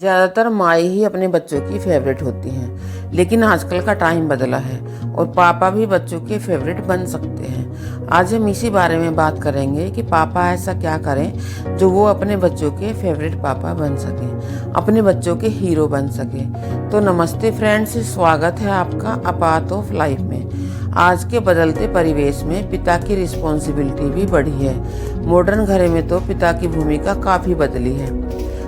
ज़्यादातर माएँ ही अपने बच्चों की फेवरेट होती हैं, लेकिन आजकल का टाइम बदला है और पापा भी बच्चों के फेवरेट बन सकते हैं। आज हम इसी बारे में बात करेंगे कि पापा ऐसा क्या करें जो वो अपने बच्चों के फेवरेट पापा बन सकें, अपने बच्चों के हीरो बन सकें। तो नमस्ते फ्रेंड्स, स्वागत है आपका अ पार्ट ऑफ लाइफ में। आज के बदलते परिवेश में पिता की रिस्पॉन्सिबिलिटी भी बढ़ी है। मॉडर्न घरों में तो पिता की भूमिका काफ़ी बदली है।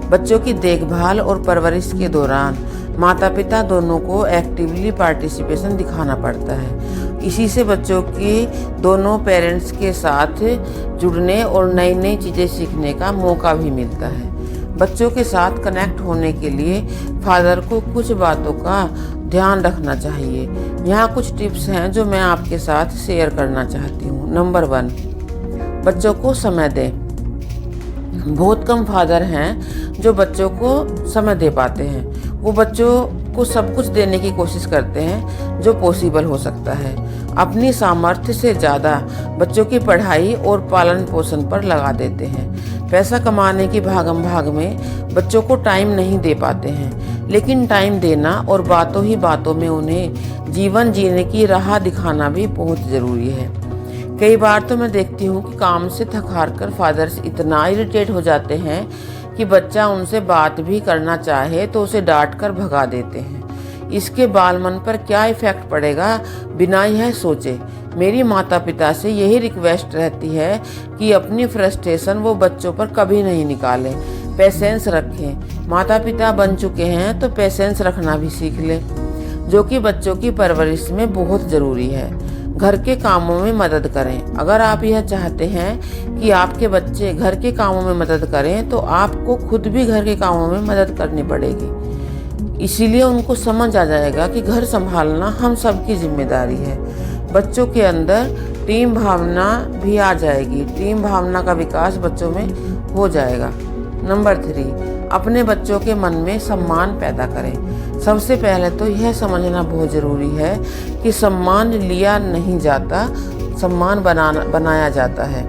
बच्चों की देखभाल और परवरिश के दौरान माता पिता दोनों को एक्टिवली पार्टिसिपेशन दिखाना पड़ता है। इसी से बच्चों की दोनों पेरेंट्स के साथ जुड़ने और नई नई चीज़ें सीखने का मौका भी मिलता है। बच्चों के साथ कनेक्ट होने के लिए फादर को कुछ बातों का ध्यान रखना चाहिए। यहाँ कुछ टिप्स हैं जो मैं आपके साथ शेयर करना चाहती हूँ। नंबर 1, बच्चों को समय दें। बहुत कम फादर हैं जो बच्चों को समय दे पाते हैं। वो बच्चों को सब कुछ देने की कोशिश करते हैं जो पॉसिबल हो सकता है। अपनी सामर्थ्य से ज़्यादा बच्चों की पढ़ाई और पालन पोषण पर लगा देते हैं। पैसा कमाने की भागम भाग में बच्चों को टाइम नहीं दे पाते हैं, लेकिन टाइम देना और बातों ही बातों में उन्हें जीवन जीने की राह दिखाना भी बहुत ज़रूरी है। कई बार तो मैं देखती हूँ कि काम से थक हार कर फादर्स इतना इरिटेट हो जाते हैं कि बच्चा उनसे बात भी करना चाहे तो उसे डांट कर भगा देते हैं। इसके बाल मन पर क्या इफेक्ट पड़ेगा बिना यह सोचे। मेरी माता पिता से यही रिक्वेस्ट रहती है कि अपनी फ्रस्ट्रेशन वो बच्चों पर कभी नहीं निकालें, पेशेंस रखें। माता पिता बन चुके हैं तो पेशेंस रखना भी सीख लें, जो कि बच्चों की परवरिश में बहुत ज़रूरी है। घर के कामों में मदद करें। अगर आप यह चाहते हैं कि आपके बच्चे घर के कामों में मदद करें तो आपको खुद भी घर के कामों में मदद करनी पड़ेगी। इसीलिए उनको समझ आ जाएगा कि घर संभालना हम सबकी जिम्मेदारी है। बच्चों के अंदर टीम भावना भी आ जाएगी। टीम भावना का विकास बच्चों में हो जाएगा। नंबर 3, अपने बच्चों के मन में सम्मान पैदा करें। सबसे पहले तो यह समझना बहुत ज़रूरी है कि सम्मान लिया नहीं जाता, सम्मान बनाया जाता है।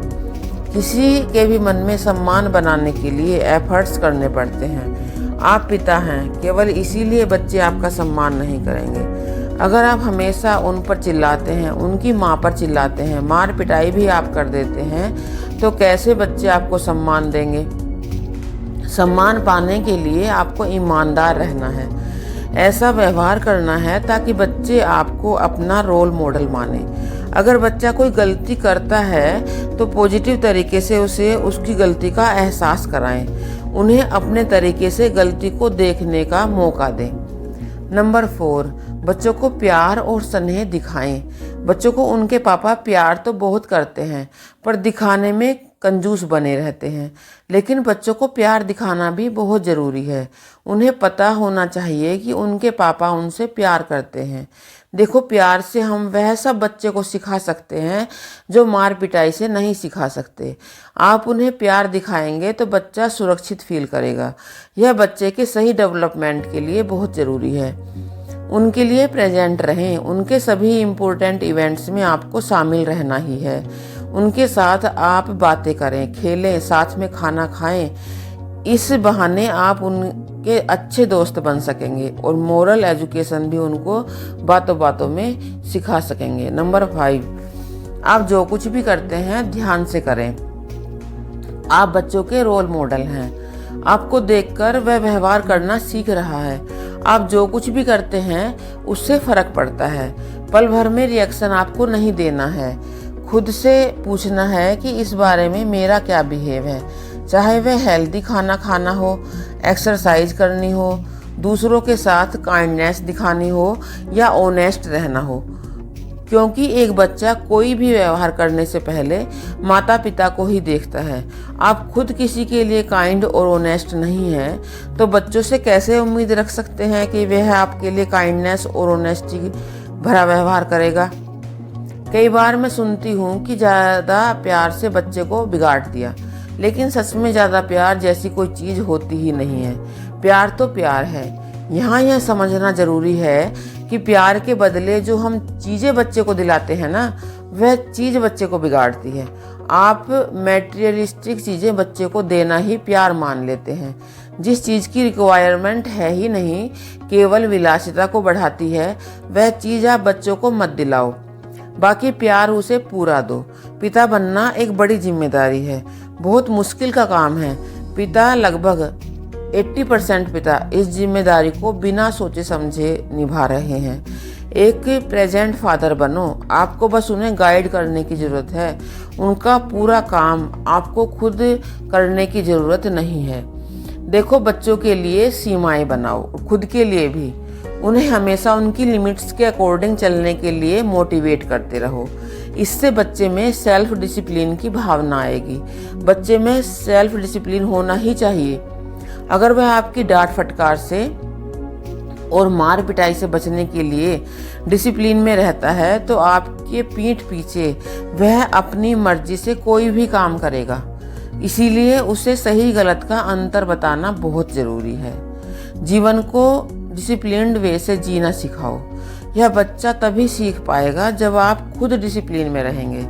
किसी के भी मन में सम्मान बनाने के लिए एफर्ट्स करने पड़ते हैं। आप पिता हैं, केवल इसीलिए बच्चे आपका सम्मान नहीं करेंगे। अगर आप हमेशा उन पर चिल्लाते हैं, उनकी माँ पर चिल्लाते हैं, मार पिटाई भी आप कर देते हैं, तो कैसे बच्चे आपको सम्मान देंगे। सम्मान पाने के लिए आपको ईमानदार रहना है, ऐसा व्यवहार करना है ताकि बच्चे आपको अपना रोल मॉडल माने। अगर बच्चा कोई गलती करता है तो पॉजिटिव तरीके से उसे उसकी गलती का एहसास कराएं। उन्हें अपने तरीके से गलती को देखने का मौका दें। नंबर 4, बच्चों को प्यार और स्नेह दिखाएं। बच्चों को उनके पापा प्यार तो बहुत करते हैं पर दिखाने में कंजूस बने रहते हैं। लेकिन बच्चों को प्यार दिखाना भी बहुत ज़रूरी है। उन्हें पता होना चाहिए कि उनके पापा उनसे प्यार करते हैं। देखो, प्यार से हम वह सब बच्चे को सिखा सकते हैं जो मार पिटाई से नहीं सिखा सकते। आप उन्हें प्यार दिखाएंगे तो बच्चा सुरक्षित फील करेगा। यह बच्चे के सही डेवलपमेंट के लिए बहुत ज़रूरी है। उनके लिए प्रेजेंट रहें। उनके सभी इम्पोर्टेंट इवेंट्स में आपको शामिल रहना ही है। उनके साथ आप बातें करें, खेलें, साथ में खाना खाएं। इस बहाने आप उनके अच्छे दोस्त बन सकेंगे और मोरल एजुकेशन भी उनको बातों बातों में सिखा सकेंगे। नंबर 5, आप जो कुछ भी करते हैं ध्यान से करें। आप बच्चों के रोल मॉडल हैं। आपको देखकर वह व्यवहार करना सीख रहा है। आप जो कुछ भी करते हैं उससे फर्क पड़ता है। पल भर में रिएक्शन आपको नहीं देना है। खुद से पूछना है कि इस बारे में मेरा क्या बिहेव है, चाहे वह हेल्दी खाना खाना हो, एक्सरसाइज करनी हो, दूसरों के साथ काइंडनेस दिखानी हो या ऑनेस्ट रहना हो। क्योंकि एक बच्चा कोई भी व्यवहार करने से पहले माता पिता को ही देखता है। आप खुद किसी के लिए काइंड और ऑनेस्ट नहीं हैं तो बच्चों से कैसे उम्मीद रख सकते हैं कि वह आपके लिए काइंडनेस और ऑनेस्टी भरा व्यवहार करेगा। कई बार मैं सुनती हूँ कि ज़्यादा प्यार से बच्चे को बिगाड़ दिया, लेकिन सच में ज़्यादा प्यार जैसी कोई चीज़ होती ही नहीं है। प्यार तो प्यार है। यहाँ यह समझना ज़रूरी है कि प्यार के बदले जो हम चीज़ें बच्चे को दिलाते हैं ना, वह चीज़ बच्चे को बिगाड़ती है। आप मैटेरियलिस्टिक चीज़ें बच्चे को देना ही प्यार मान लेते हैं, जिस चीज़ की रिक्वायरमेंट है ही नहीं, केवल विलासिता को बढ़ाती है, वह चीज़ आप बच्चों को मत दिलाओ। बाकी प्यार उसे पूरा दो। पिता बनना एक बड़ी जिम्मेदारी है, बहुत मुश्किल का काम है। पिता लगभग 80% पिता इस जिम्मेदारी को बिना सोचे समझे निभा रहे हैं। एक प्रेजेंट फादर बनो, आपको बस उन्हें गाइड करने की ज़रूरत है। उनका पूरा काम आपको खुद करने की ज़रूरत नहीं है। देखो, बच्चों के लिए सीमाएं बनाओ, खुद के लिए भी। उन्हें हमेशा उनकी लिमिट्स के अकॉर्डिंग चलने के लिए मोटिवेट करते रहो। इससे बच्चे में सेल्फ डिसिप्लिन की भावना आएगी। बच्चे में सेल्फ डिसिप्लिन होना ही चाहिए। अगर वह आपकी डांट फटकार से और मार पिटाई से बचने के लिए डिसिप्लिन में रहता है, तो आपके पीठ पीछे वह अपनी मर्जी से कोई भी काम करेगा। इसीलिए उसे सही गलत का अंतर बताना बहुत ज़रूरी है। जीवन को डिसिप्लिन्ड वे से जीना सिखाओ। यह बच्चा तभी सीख पाएगा जब आप खुद डिसिप्लिन में रहेंगे।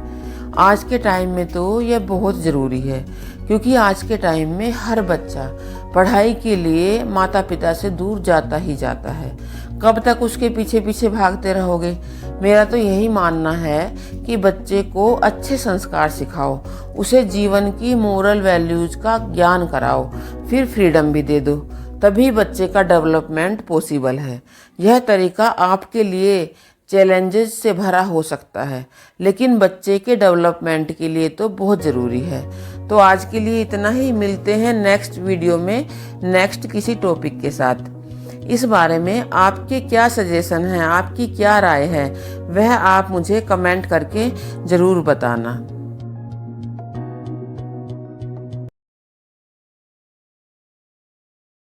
आज के टाइम में तो यह बहुत ज़रूरी है, क्योंकि आज के टाइम में हर बच्चा पढ़ाई के लिए माता पिता से दूर जाता ही जाता है। कब तक उसके पीछे पीछे भागते रहोगे? मेरा तो यही मानना है कि बच्चे को अच्छे संस्कार सिखाओ, उसे जीवन की मोरल वैल्यूज का ज्ञान कराओ, फिर फ्रीडम भी दे दो। तभी बच्चे का डेवलपमेंट पॉसिबल है। यह तरीका आपके लिए चैलेंजेस से भरा हो सकता है, लेकिन बच्चे के डेवलपमेंट के लिए तो बहुत ज़रूरी है। तो आज के लिए इतना ही। मिलते हैं नेक्स्ट वीडियो में नेक्स्ट किसी टॉपिक के साथ। इस बारे में आपके क्या सजेशन हैं, आपकी क्या राय है, वह आप मुझे कमेंट करके ज़रूर बताना।